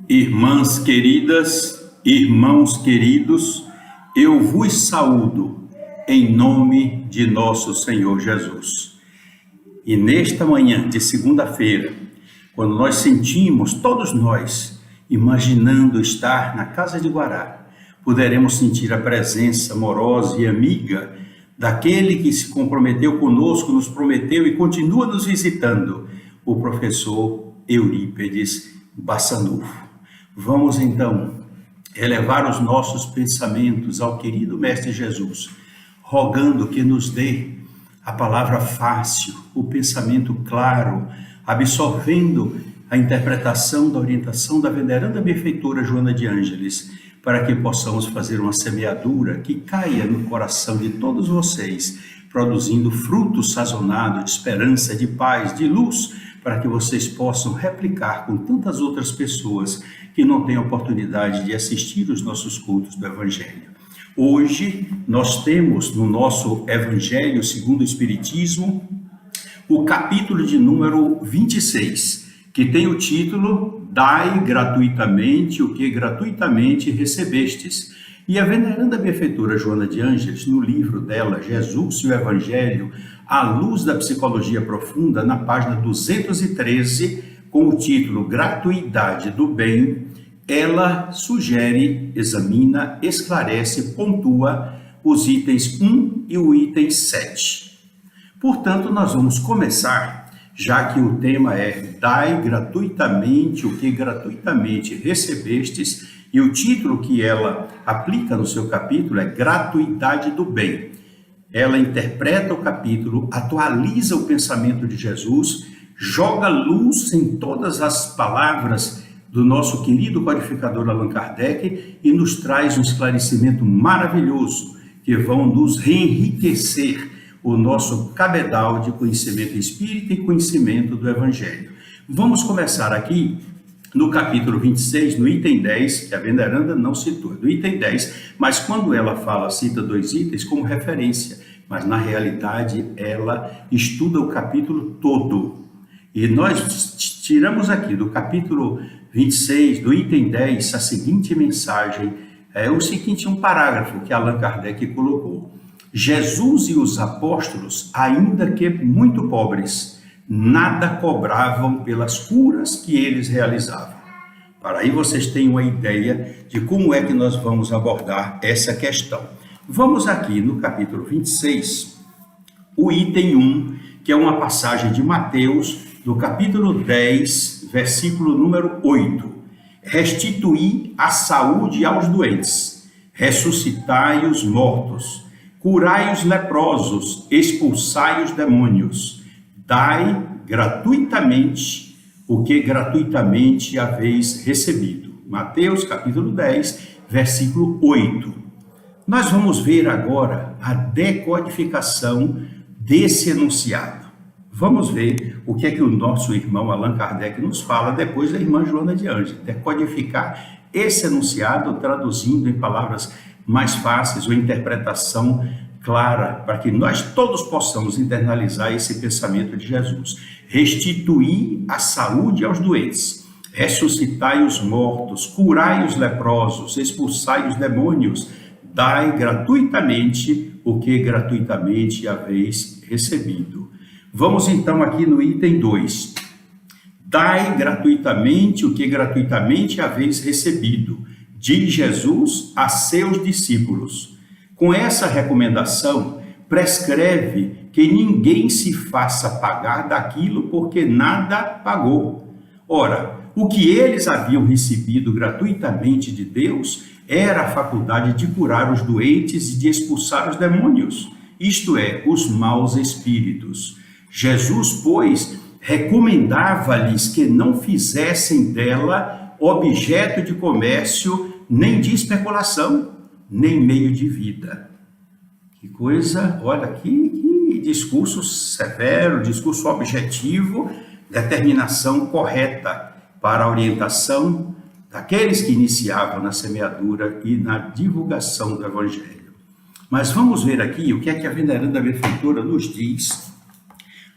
Irmãs queridas, irmãos queridos, eu vos saúdo em nome de nosso Senhor Jesus. E nesta manhã de segunda-feira, quando nós sentimos, todos nós, imaginando estar na casa de Guará, poderemos sentir a presença amorosa e amiga daquele que se comprometeu conosco, nos prometeu e continua nos visitando, o professor Eurípedes Bassanufo. Vamos então elevar os nossos pensamentos ao querido Mestre Jesus, rogando que nos dê a palavra fácil, o pensamento claro, absorvendo a interpretação da orientação da veneranda benfeitora Joana de Ângeles, para que possamos fazer uma semeadura que caia no coração de todos vocês, produzindo frutos sazonado de esperança, de paz, de luz, para que vocês possam replicar com tantas outras pessoas que não têm oportunidade de assistir os nossos cultos do Evangelho. Hoje nós temos no nosso Evangelho segundo o Espiritismo o capítulo de número 26, que tem o título Dai gratuitamente o que gratuitamente recebestes. E a veneranda benfeitora Joana de Ângeles, no livro dela, Jesus e o Evangelho, à luz da psicologia profunda, na página 213, com o título Gratuidade do Bem, ela sugere, examina, esclarece, pontua os itens 1 e o item 7. Portanto, nós vamos começar, já que o tema é Dai gratuitamente o que gratuitamente recebestes, e o título que ela aplica no seu capítulo é Gratuidade do Bem. Ela interpreta o capítulo, atualiza o pensamento de Jesus, joga luz em todas as palavras do nosso querido codificador Allan Kardec e nos traz um esclarecimento maravilhoso que vão nos reenriquecer o nosso cabedal de conhecimento espírita e conhecimento do Evangelho. Vamos começar aqui no capítulo 26, no item 10, que a veneranda não citou, do item 10, mas quando ela fala, cita dois itens como referência, mas na realidade ela estuda o capítulo todo. E nós tiramos aqui do capítulo 26, do item 10, a seguinte mensagem, um parágrafo que Allan Kardec colocou. Jesus e os apóstolos, ainda que muito pobres, nada cobravam pelas curas que eles realizavam. Para aí vocês têm uma ideia de como é que nós vamos abordar essa questão. Vamos aqui no capítulo 26, o item 1, que é uma passagem de Mateus, do capítulo 10, versículo número 8. Restituí a saúde aos doentes, ressuscitai os mortos, curai os leprosos, expulsai os demônios, dai gratuitamente o que gratuitamente haveis recebido. Mateus capítulo 10, versículo 8. Nós vamos ver agora a decodificação desse enunciado. Vamos ver o que é que o nosso irmão Allan Kardec nos fala depois da irmã Joana de Ângeles. Decodificar esse enunciado, traduzindo em palavras mais fáceis, uma interpretação clara, para que nós todos possamos internalizar esse pensamento de Jesus. Restituir a saúde aos doentes, ressuscitai os mortos, curai os leprosos, expulsai os demônios, dai gratuitamente o que gratuitamente haveis recebido. Vamos então aqui no item 2. Dai gratuitamente o que gratuitamente haveis recebido, diz Jesus a seus discípulos. Com essa recomendação, prescreve que ninguém se faça pagar daquilo porque nada pagou. Ora, o que eles haviam recebido gratuitamente de Deus era a faculdade de curar os doentes e de expulsar os demônios, isto é, os maus espíritos. Jesus, pois, recomendava-lhes que não fizessem dela objeto de comércio, nem de especulação, nem meio de vida. Que coisa, olha, que discurso severo, discurso objetivo, determinação correta para a orientação daqueles que iniciavam na semeadura e na divulgação do Evangelho. Mas vamos ver aqui o que é que a veneranda benfeitora nos diz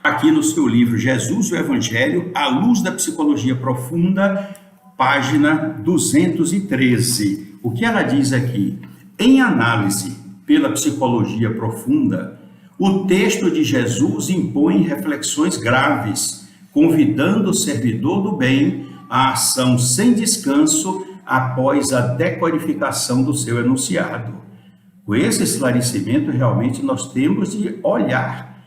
aqui no seu livro Jesus e o Evangelho, à luz da psicologia profunda, página 213. O que ela diz aqui? Em análise pela psicologia profunda, o texto de Jesus impõe reflexões graves, convidando o servidor do bem à ação sem descanso após a decodificação do seu enunciado. Com esse esclarecimento, realmente nós temos de olhar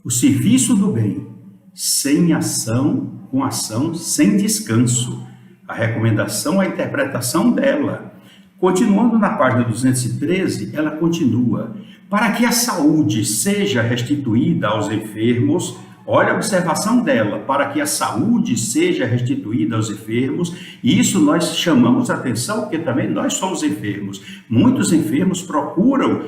o serviço do bem sem ação, com ação sem descanso. A recomendação, a interpretação dela. Continuando na página 213, ela continua: para que a saúde seja restituída aos enfermos, olha a observação dela, para que a saúde seja restituída aos enfermos, e isso nós chamamos a atenção, porque também nós somos enfermos. Muitos enfermos procuram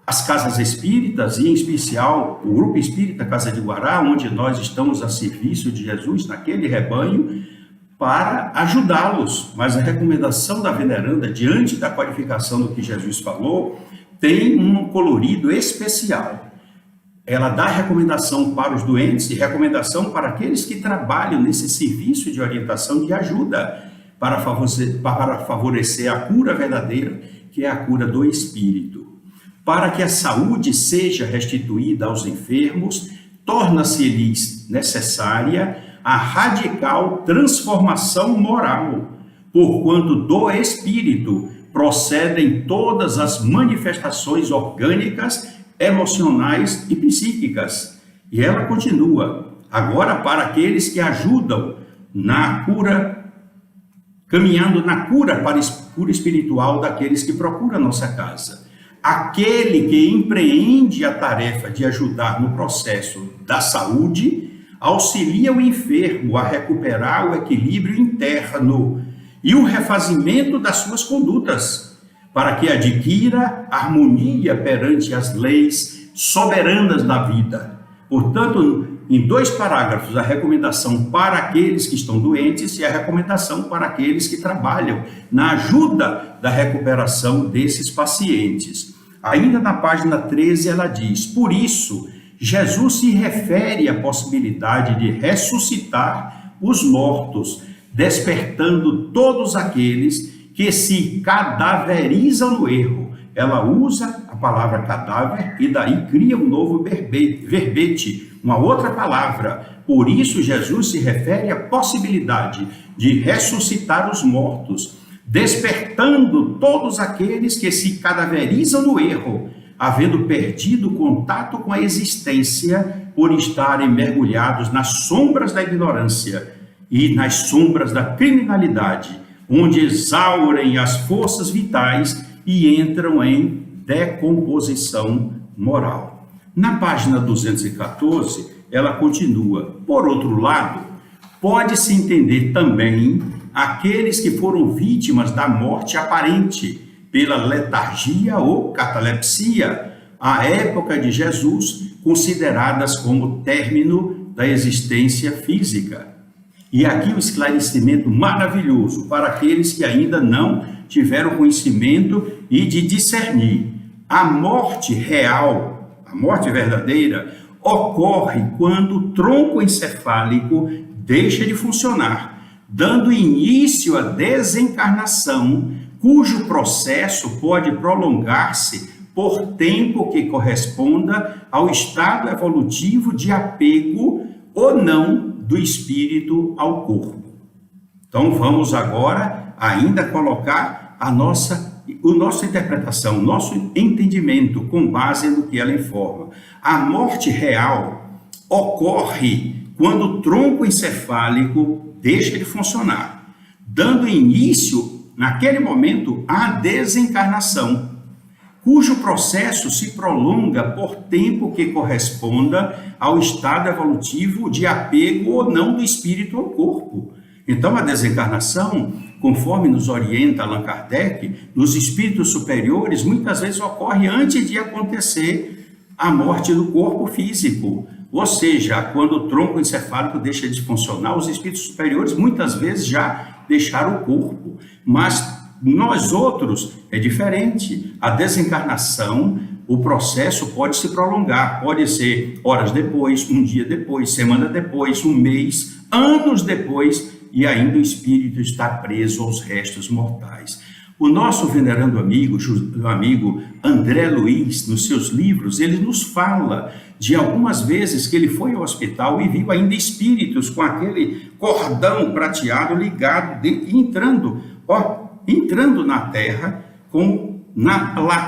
as casas espíritas, e em especial o Grupo Espírita Casa de Guará, onde nós estamos a serviço de Jesus, naquele rebanho, para ajudá-los. Mas a recomendação da veneranda, diante da qualificação do que Jesus falou, tem um colorido especial. Ela dá recomendação para os doentes e recomendação para aqueles que trabalham nesse serviço de orientação, de ajuda, para favorecer a cura verdadeira, que é a cura do espírito. Para que a saúde seja restituída aos enfermos, torna-se-lhes necessária a radical transformação moral, porquanto do espírito procedem todas as manifestações orgânicas, emocionais e psíquicas. E ela continua: agora, para aqueles que ajudam na cura, caminhando na cura para a cura espiritual daqueles que procuram a nossa casa. Aquele que empreende a tarefa de ajudar no processo da saúde, auxilia o enfermo a recuperar o equilíbrio interno e o refazimento das suas condutas, para que adquira harmonia perante as leis soberanas da vida. Portanto, em 2 parágrafos, a recomendação para aqueles que estão doentes e a recomendação para aqueles que trabalham na ajuda da recuperação desses pacientes. Ainda na página 13, ela diz: por isso, Jesus se refere à possibilidade de ressuscitar os mortos, despertando todos aqueles que se cadaverizam no erro. Ela usa a palavra cadáver e daí cria um novo verbete, uma outra palavra. Por isso, Jesus se refere à possibilidade de ressuscitar os mortos, despertando todos aqueles que se cadaverizam no erro, havendo perdido contato com a existência por estarem mergulhados nas sombras da ignorância e nas sombras da criminalidade, onde exaurem as forças vitais e entram em decomposição moral. Na página 214, ela continua: por outro lado, pode-se entender também aqueles que foram vítimas da morte aparente pela letargia ou catalepsia, à época de Jesus, consideradas como término da existência física. E aqui o esclarecimento maravilhoso para aqueles que ainda não tiveram conhecimento e de discernir. A morte real, a morte verdadeira, ocorre quando o tronco encefálico deixa de funcionar, dando início à desencarnação, cujo processo pode prolongar-se por tempo que corresponda ao estado evolutivo de apego ou não do espírito ao corpo. Então vamos agora ainda colocar a nossa interpretação, nosso entendimento com base no que ela informa. A morte real ocorre quando o tronco encefálico deixa de funcionar, dando início, naquele momento, à desencarnação, cujo processo se prolonga por tempo que corresponda ao estado evolutivo de apego ou não do espírito ao corpo. Então, a desencarnação, conforme nos orienta Allan Kardec, nos espíritos superiores, muitas vezes ocorre antes de acontecer a morte do corpo físico. Ou seja, quando o tronco encefálico deixa de funcionar, os espíritos superiores muitas vezes já deixaram o corpo. Mas nós outros é diferente. A desencarnação, o processo pode se prolongar, pode ser horas depois, um dia depois, semana depois, um mês, anos depois, e ainda o espírito está preso aos restos mortais. O nosso venerando amigo André Luiz, nos seus livros, ele nos fala de algumas vezes que ele foi ao hospital e viu ainda espíritos com aquele cordão prateado ligado, entrando na terra,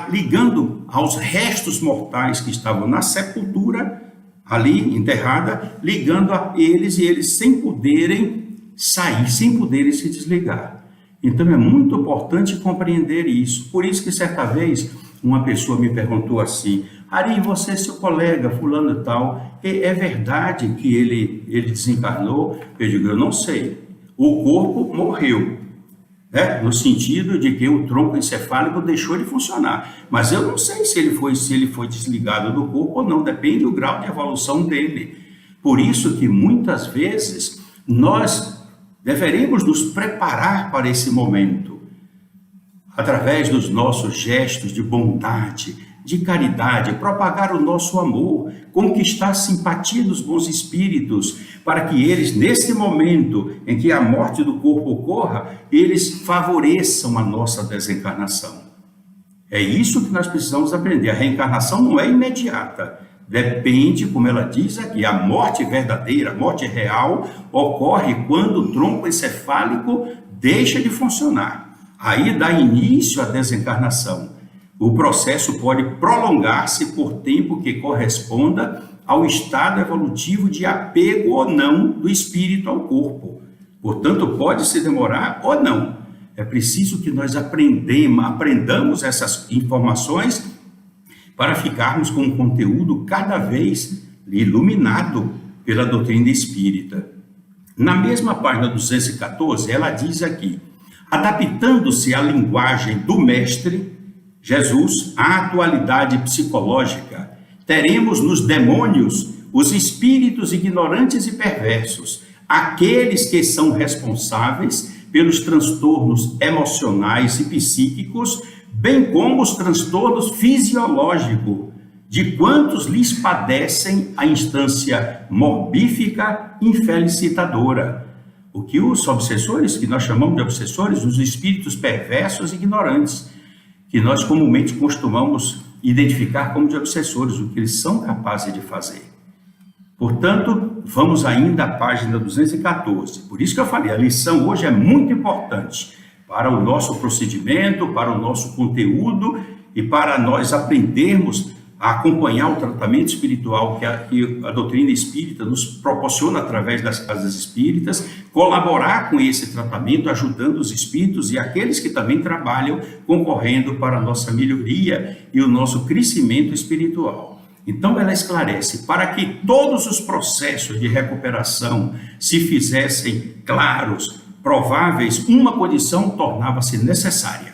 ligando aos restos mortais que estavam na sepultura, ali enterrada, ligando a eles, e eles sem poderem sair, sem poderem se desligar. Então é muito importante compreender isso. Por isso que certa vez uma pessoa me perguntou assim: Ari, você é seu colega fulano e tal, é verdade que ele desencarnou? Eu digo, eu não sei. O corpo morreu, né? No sentido de que o tronco encefálico deixou de funcionar. Mas eu não sei se ele foi desligado do corpo ou não, depende do grau de evolução dele. Por isso que muitas vezes nós deveremos nos preparar para esse momento, através dos nossos gestos de bondade, de caridade, propagar o nosso amor, conquistar a simpatia dos bons espíritos, para que eles, nesse momento em que a morte do corpo ocorra, eles favoreçam a nossa desencarnação. É isso que nós precisamos aprender. A reencarnação não é imediata. Depende, como ela diz aqui, a morte verdadeira, a morte real, ocorre quando o tronco encefálico deixa de funcionar. Aí dá início à desencarnação. O processo pode prolongar-se por tempo que corresponda ao estado evolutivo de apego ou não do espírito ao corpo. Portanto, pode se demorar ou não. É preciso que nós aprendamos essas informações para ficarmos com um conteúdo cada vez iluminado pela doutrina espírita. Na mesma página 214, ela diz aqui: adaptando-se à linguagem do Mestre Jesus à atualidade psicológica, teremos nos demônios os espíritos ignorantes e perversos, aqueles que são responsáveis pelos transtornos emocionais e psíquicos, bem como os transtornos fisiológicos, de quantos lhes padecem a instância morbífica infelicitadora. O que os obsessores, que nós chamamos de obsessores, os espíritos perversos e ignorantes, que nós comumente costumamos identificar como de obsessores, o que eles são capazes de fazer. Portanto, vamos ainda à página 214. Por isso que eu falei, a lição hoje é muito importante para o nosso procedimento, para o nosso conteúdo e para nós aprendermos a acompanhar o tratamento espiritual que a doutrina espírita nos proporciona através das casas espíritas, colaborar com esse tratamento, ajudando os espíritos e aqueles que também trabalham, concorrendo para a nossa melhoria e o nosso crescimento espiritual. Então ela esclarece, para que todos os processos de recuperação se fizessem claros, prováveis, uma condição tornava-se necessária: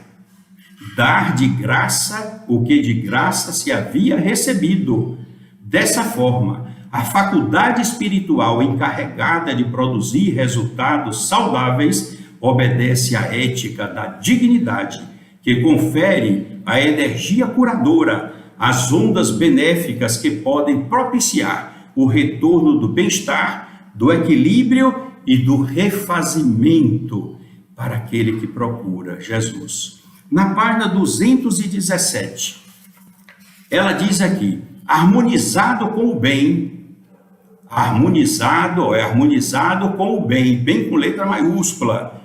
dar de graça o que de graça se havia recebido. Dessa forma, a faculdade espiritual encarregada de produzir resultados saudáveis obedece à ética da dignidade, que confere a energia curadora, as ondas benéficas que podem propiciar o retorno do bem-estar, do equilíbrio e do refazimento para aquele que procura Jesus. Na página 217, ela diz aqui: harmonizado com o bem, harmonizado com o bem, bem com letra maiúscula,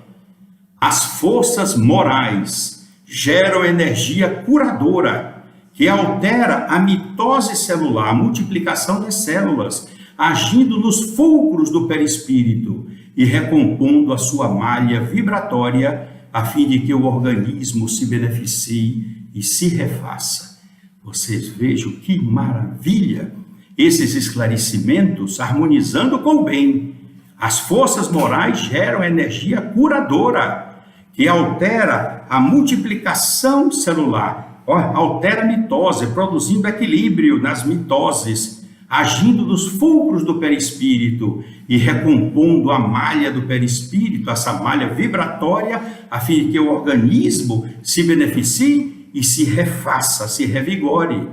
as forças morais geram energia curadora, que altera a mitose celular, a multiplicação de células, agindo nos fulcros do perispírito e recompondo a sua malha vibratória, a fim de que o organismo se beneficie e se refaça. Vocês vejam que maravilha esses esclarecimentos, harmonizando com o bem. As forças morais geram energia curadora, que altera a multiplicação celular, altera a mitose, produzindo equilíbrio nas mitoses, agindo nos fulcros do perispírito e recompondo a malha do perispírito, essa malha vibratória, a fim de que o organismo se beneficie e se refaça, se revigore.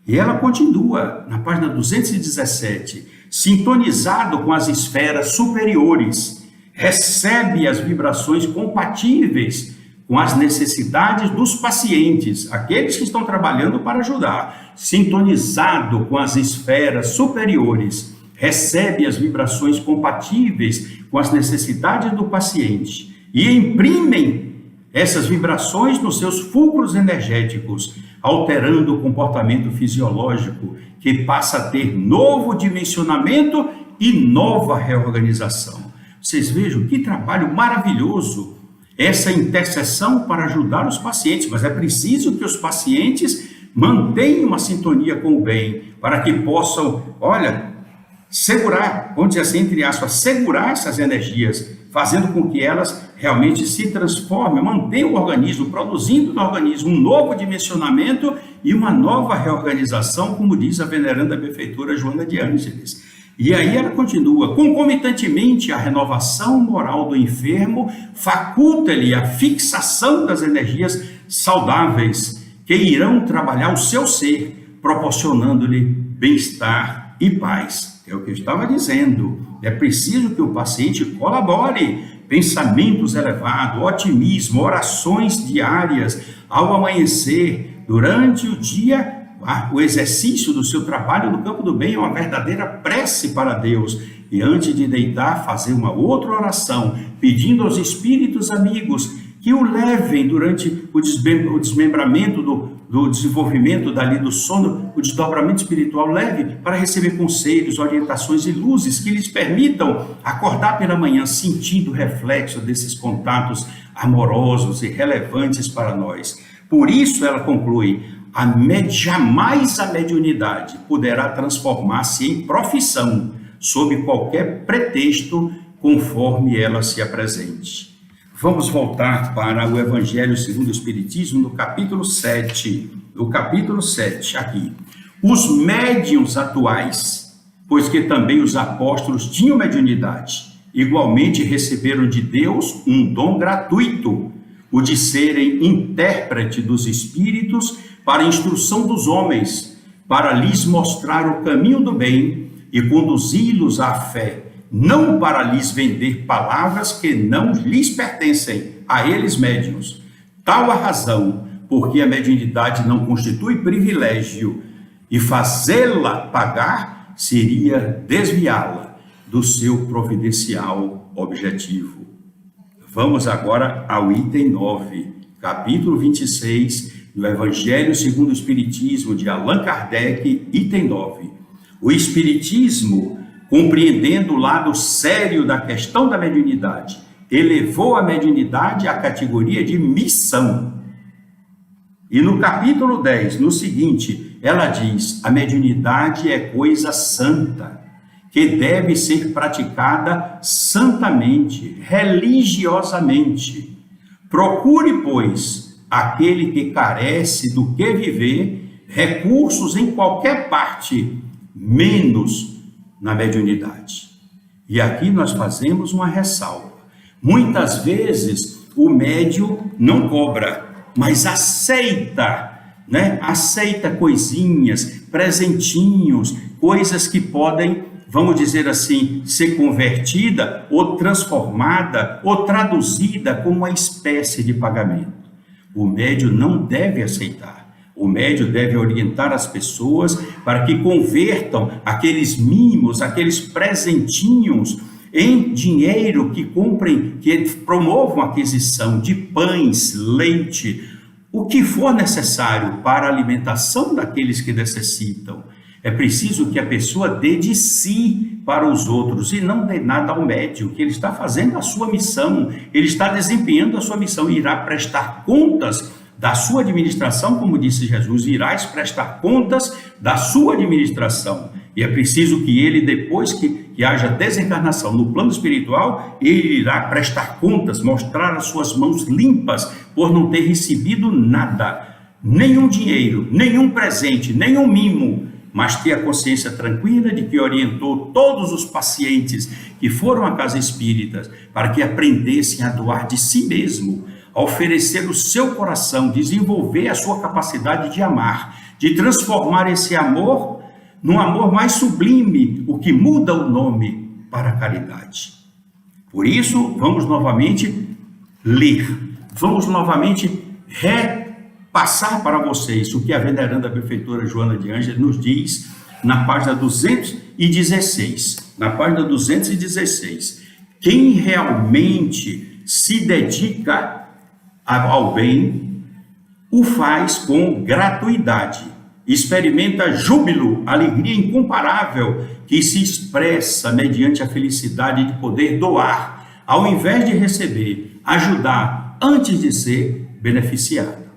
E ela continua, na página 217, sintonizado com as esferas superiores, recebe as vibrações compatíveis com as necessidades dos pacientes, aqueles que estão trabalhando para ajudar, sintonizado com as esferas superiores, recebe as vibrações compatíveis com as necessidades do paciente e imprimem essas vibrações nos seus fulcros energéticos, alterando o comportamento fisiológico, que passa a ter novo dimensionamento e nova reorganização. Vocês vejam que trabalho maravilhoso essa intercessão para ajudar os pacientes, mas é preciso que os pacientes mantenham uma sintonia com o bem, para que possam, segurar, vamos dizer assim, entre aspas, segurar essas energias, fazendo com que elas realmente se transformem, mantenham o organismo, produzindo no organismo um novo dimensionamento e uma nova reorganização, como diz a veneranda benfeitora Joana de Ângeles. E aí ela continua: concomitantemente, a renovação moral do enfermo faculta-lhe a fixação das energias saudáveis que irão trabalhar o seu ser, proporcionando-lhe bem-estar e paz. É o que eu estava dizendo. É preciso que o paciente colabore. Pensamentos elevados, otimismo, orações diárias, ao amanhecer, durante o dia, o exercício do seu trabalho no campo do bem é uma verdadeira prece para Deus. E antes de deitar, fazer uma outra oração, pedindo aos espíritos amigos que o levem durante o desmembramento do desenvolvimento dali do sono, o desdobramento espiritual, leve para receber conselhos, orientações e luzes que lhes permitam acordar pela manhã sentindo o reflexo desses contatos amorosos e relevantes para nós. Por isso ela conclui: jamais a mediunidade poderá transformar-se em profissão sob qualquer pretexto, conforme ela se apresente. Vamos voltar para o Evangelho segundo o Espiritismo, no capítulo 7. No capítulo 7, aqui. Os médiuns atuais, pois que também os apóstolos tinham mediunidade, igualmente receberam de Deus um dom gratuito, o de serem intérprete dos espíritos para a instrução dos homens, para lhes mostrar o caminho do bem e conduzi-los à fé, não para lhes vender palavras que não lhes pertencem, a eles médiuns. Tal a razão, porque a mediunidade não constitui privilégio, e fazê-la pagar seria desviá-la do seu providencial objetivo. Vamos agora ao item 9, capítulo 26, do Evangelho segundo o Espiritismo, de Allan Kardec, item 9. O Espiritismo, compreendendo o lado sério da questão da mediunidade, elevou a mediunidade à categoria de missão. E no capítulo 10, no seguinte, ela diz: a mediunidade é coisa santa, que deve ser praticada santamente, religiosamente. Procure, pois, aquele que carece do que viver, recursos em qualquer parte, menos na mediunidade. E aqui nós fazemos uma ressalva. Muitas vezes o médium não cobra, mas aceita, aceita coisinhas, presentinhos, coisas que podem, vamos dizer assim, ser convertida ou transformada ou traduzida como uma espécie de pagamento. O médium não deve aceitar. O médium deve orientar as pessoas para que convertam aqueles mimos, aqueles presentinhos em dinheiro, que comprem, que promovam a aquisição de pães, leite, o que for necessário para a alimentação daqueles que necessitam. É preciso que a pessoa dê de si para os outros e não dê nada ao médium, que ele está fazendo a sua missão, ele está desempenhando a sua missão e irá prestar contas da sua administração, como disse Jesus: irás prestar contas da sua administração. E é preciso que ele, depois que haja desencarnação no plano espiritual, ele irá prestar contas, mostrar as suas mãos limpas por não ter recebido nada, nenhum dinheiro, nenhum presente, nenhum mimo, mas ter a consciência tranquila de que orientou todos os pacientes que foram à casa espírita para que aprendessem a doar de si mesmo, a oferecer o seu coração, desenvolver a sua capacidade de amar, de transformar esse amor num amor mais sublime, o que muda o nome para caridade. Por isso, vamos novamente ler, vamos novamente repassar para vocês o que a veneranda benfeitora Joana de Ângeles nos diz na página 216. Na página 216, quem realmente se dedica ao bem, o faz com gratuidade, experimenta júbilo, alegria incomparável, que se expressa mediante a felicidade de poder doar, ao invés de receber, ajudar antes de ser beneficiado.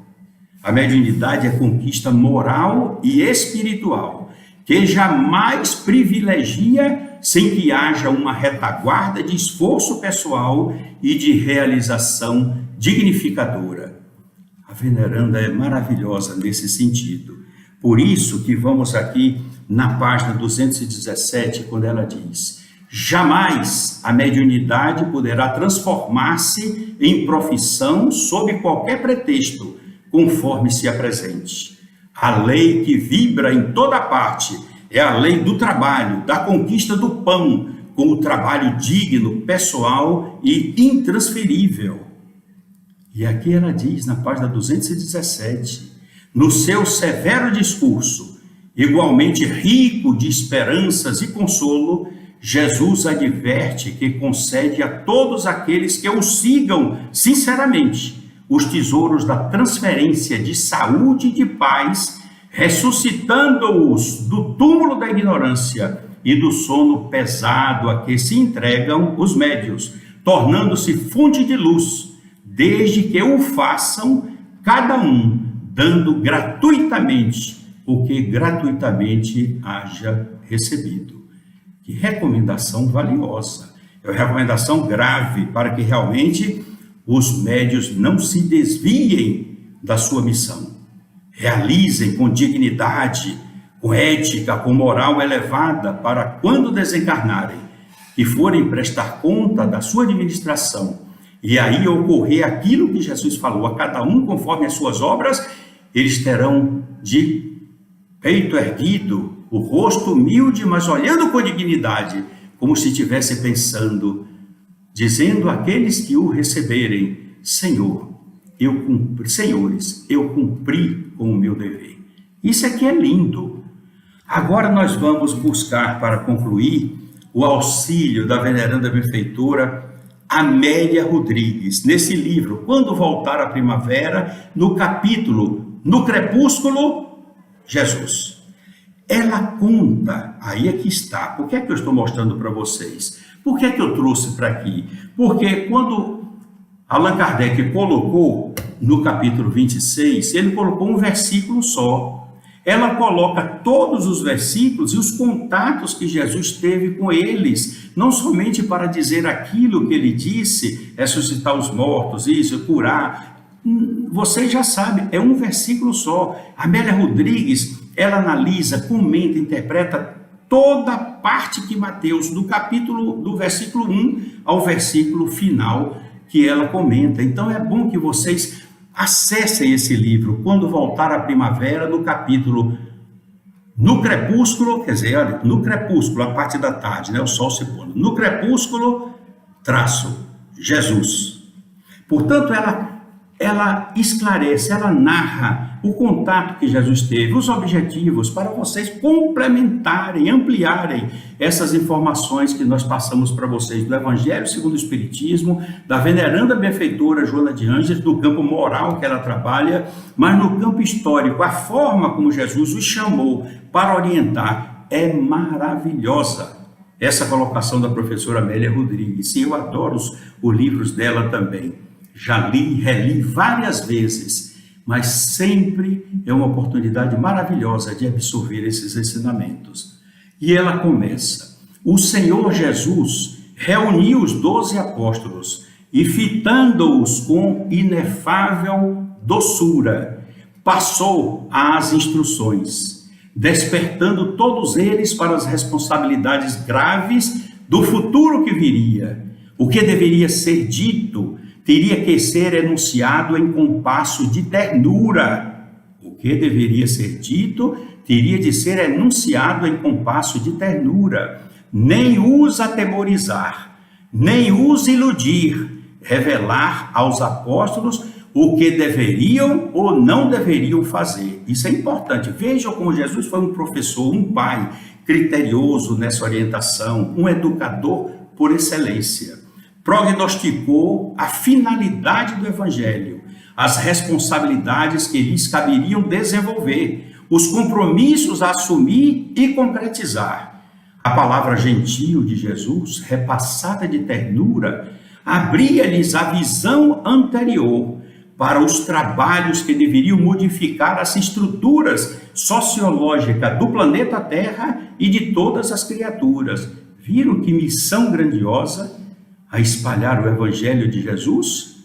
A mediunidade é conquista moral e espiritual, que jamais privilegia sem que haja uma retaguarda de esforço pessoal e de realização dignificadora. A veneranda é maravilhosa nesse sentido. Por isso que vamos aqui na página 217, quando ela diz: jamais a mediunidade poderá transformar-se em profissão sob qualquer pretexto, conforme se apresente. A lei que vibra em toda parte é a lei do trabalho, da conquista do pão, com o trabalho digno, pessoal e intransferível. E aqui ela diz, na página 217, no seu severo discurso, igualmente rico de esperanças e consolo, Jesus adverte que concede a todos aqueles que o sigam sinceramente os tesouros da transferência de saúde e de paz, ressuscitando-os do túmulo da ignorância e do sono pesado a que se entregam os médios, tornando-se fonte de luz, desde que o façam cada um, dando gratuitamente o que gratuitamente haja recebido. Que recomendação valiosa, é uma recomendação grave para que realmente os médios não se desviem da sua missão. Realizem com dignidade, com ética, com moral elevada, para quando desencarnarem e forem prestar conta da sua administração, e aí ocorrer aquilo que Jesus falou, a cada um conforme as suas obras, eles terão de peito erguido, o rosto humilde, mas olhando com dignidade, como se estivesse pensando, dizendo àqueles que o receberem: Senhor, senhores, eu cumpri com o meu dever. Isso aqui é lindo. Agora nós vamos buscar, para concluir, o auxílio da veneranda benfeitora Amélia Rodrigues, nesse livro, Quando Voltar a Primavera, no capítulo No Crepúsculo, Jesus. Ela conta, aí é que está, por que é que eu estou mostrando para vocês? Por que é que eu trouxe para aqui? Porque quando Allan Kardec colocou no capítulo 26, ele colocou um versículo só. Ela coloca todos os versículos e os contatos que Jesus teve com eles, não somente para dizer aquilo que ele disse, ressuscitar os mortos, isso, curar. Vocês já sabem, é um versículo só. Amélia Rodrigues, ela analisa, comenta, interpreta toda a parte que Mateus, do versículo 1 ao versículo final, que ela comenta. Então é bom que vocês acessem esse livro, Quando Voltar a Primavera, no capítulo No Crepúsculo, quer dizer, olha, no crepúsculo, a parte da tarde, né, o sol se pondo. No crepúsculo, Jesus. Portanto, ela esclarece, ela narra o contato que Jesus teve, os objetivos, para vocês complementarem, ampliarem essas informações que nós passamos para vocês do Evangelho segundo o Espiritismo, da veneranda benfeitora Joana de Ângeles, do campo moral que ela trabalha, mas no campo histórico, a forma como Jesus os chamou para orientar é maravilhosa. Essa colocação da professora Amélia Rodrigues, e eu adoro os livros dela também. Já li, reli várias vezes, mas sempre é uma oportunidade maravilhosa de absorver esses ensinamentos. E ela começa: o Senhor Jesus reuniu os 12 apóstolos e, fitando-os com inefável doçura, passou às instruções, despertando todos eles para as responsabilidades graves do futuro que viria. O que deveria ser dito teria que ser enunciado em compasso de ternura. O que deveria ser dito teria de ser enunciado em compasso de ternura, nem os atemorizar, nem os iludir, revelar aos apóstolos o que deveriam ou não deveriam fazer. Isso é importante. Vejam como Jesus foi um professor, um pai criterioso nessa orientação, um educador por excelência. Prognosticou a finalidade do evangelho, as responsabilidades que lhes caberiam desenvolver, os compromissos a assumir e concretizar. A palavra gentil de Jesus, repassada de ternura, abria-lhes a visão anterior para os trabalhos que deveriam modificar as estruturas sociológicas do planeta Terra e de todas as criaturas. Viram que missão grandiosa a espalhar o evangelho de Jesus?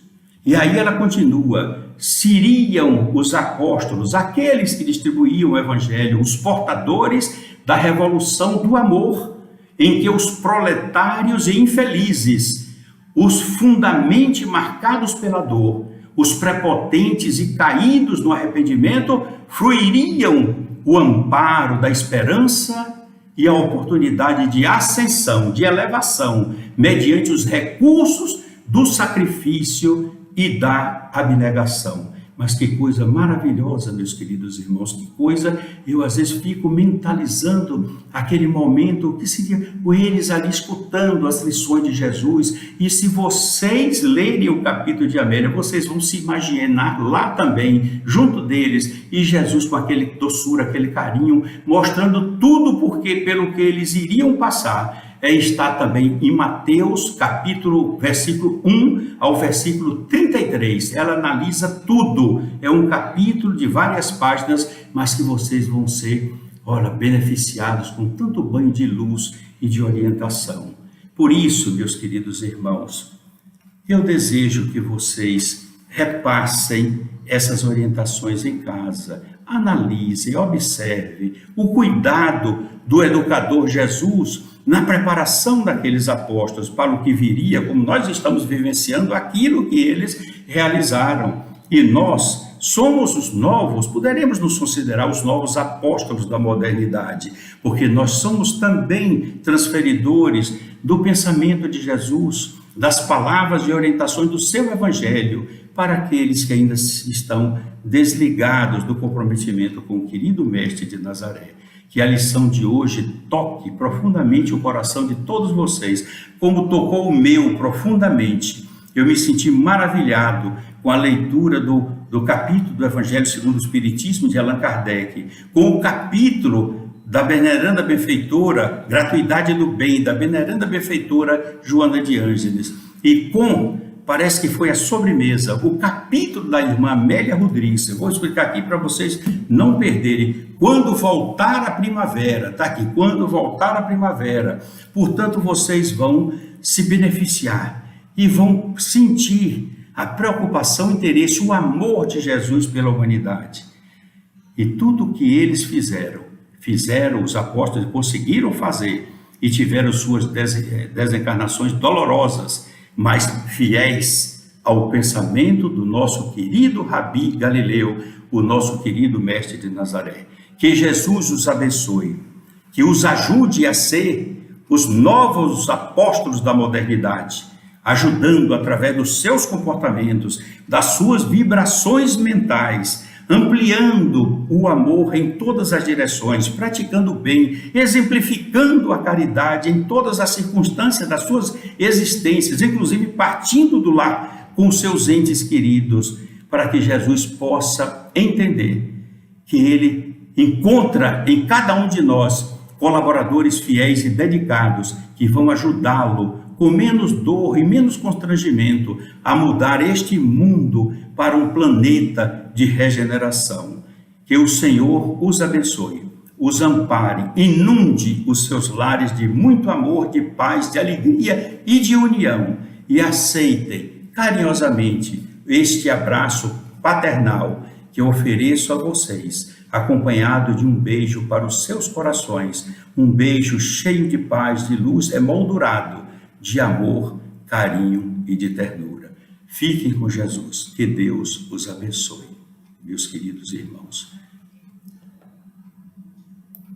E aí ela continua: seriam os apóstolos, aqueles que distribuíam o evangelho, os portadores da revolução do amor, em que os proletários e infelizes, os fundamente marcados pela dor, os prepotentes e caídos no arrependimento, fruiriam o amparo da esperança e a oportunidade de ascensão, de elevação, mediante os recursos do sacrifício e da abnegação. Mas que coisa maravilhosa, meus queridos irmãos, que coisa, eu às vezes fico mentalizando aquele momento que seria eles ali escutando as lições de Jesus, e se vocês lerem o capítulo de Amélia, vocês vão se imaginar lá também, junto deles, e Jesus com aquele doçura, aquele carinho, mostrando tudo pelo que eles iriam passar. Está também em Mateus, versículo 1 ao versículo 33. Ela analisa tudo. É um capítulo de várias páginas, mas que vocês vão ser, beneficiados com tanto banho de luz e de orientação. Por isso, meus queridos irmãos, eu desejo que vocês repassem essas orientações em casa, analisem, observem o cuidado do educador Jesus na preparação daqueles apóstolos para o que viria, como nós estamos vivenciando aquilo que eles realizaram. E nós somos os novos, poderemos nos considerar os novos apóstolos da modernidade, porque nós somos também transferidores do pensamento de Jesus, das palavras e orientações do seu evangelho, para aqueles que ainda estão desligados do comprometimento com o querido Mestre de Nazaré. Que a lição de hoje toque profundamente o coração de todos vocês, como tocou o meu profundamente. Eu me senti maravilhado com a leitura do capítulo do Evangelho segundo o Espiritismo de Allan Kardec, com o capítulo da veneranda benfeitora Gratuidade do Bem, da veneranda benfeitora Joana de Ângeles, e parece que foi a sobremesa, o capítulo da irmã Amélia Rodrigues. Eu vou explicar aqui para vocês não perderem. Quando voltar a primavera, está aqui, quando voltar a primavera. Portanto, vocês vão se beneficiar e vão sentir a preocupação, o interesse, o amor de Jesus pela humanidade. E tudo o que eles fizeram, os apóstolos conseguiram fazer e tiveram suas desencarnações dolorosas, mas fiéis ao pensamento do nosso querido Rabi Galileu, o nosso querido Mestre de Nazaré. Que Jesus os abençoe, que os ajude a ser os novos apóstolos da modernidade, ajudando através dos seus comportamentos, das suas vibrações mentais, ampliando o amor em todas as direções, praticando o bem, exemplificando a caridade em todas as circunstâncias das suas existências, inclusive partindo do lar com seus entes queridos, para que Jesus possa entender que Ele encontra em cada um de nós colaboradores fiéis e dedicados que vão ajudá-lo com menos dor e menos constrangimento a mudar este mundo para um planeta de regeneração. Que o Senhor os abençoe, os ampare, inunde os seus lares de muito amor, de paz, de alegria e de união, e aceitem carinhosamente este abraço paternal que eu ofereço a vocês, acompanhado de um beijo para os seus corações, um beijo cheio de paz, de luz, emoldurado de amor, carinho e de ternura. Fiquem com Jesus, que Deus os abençoe, meus queridos irmãos.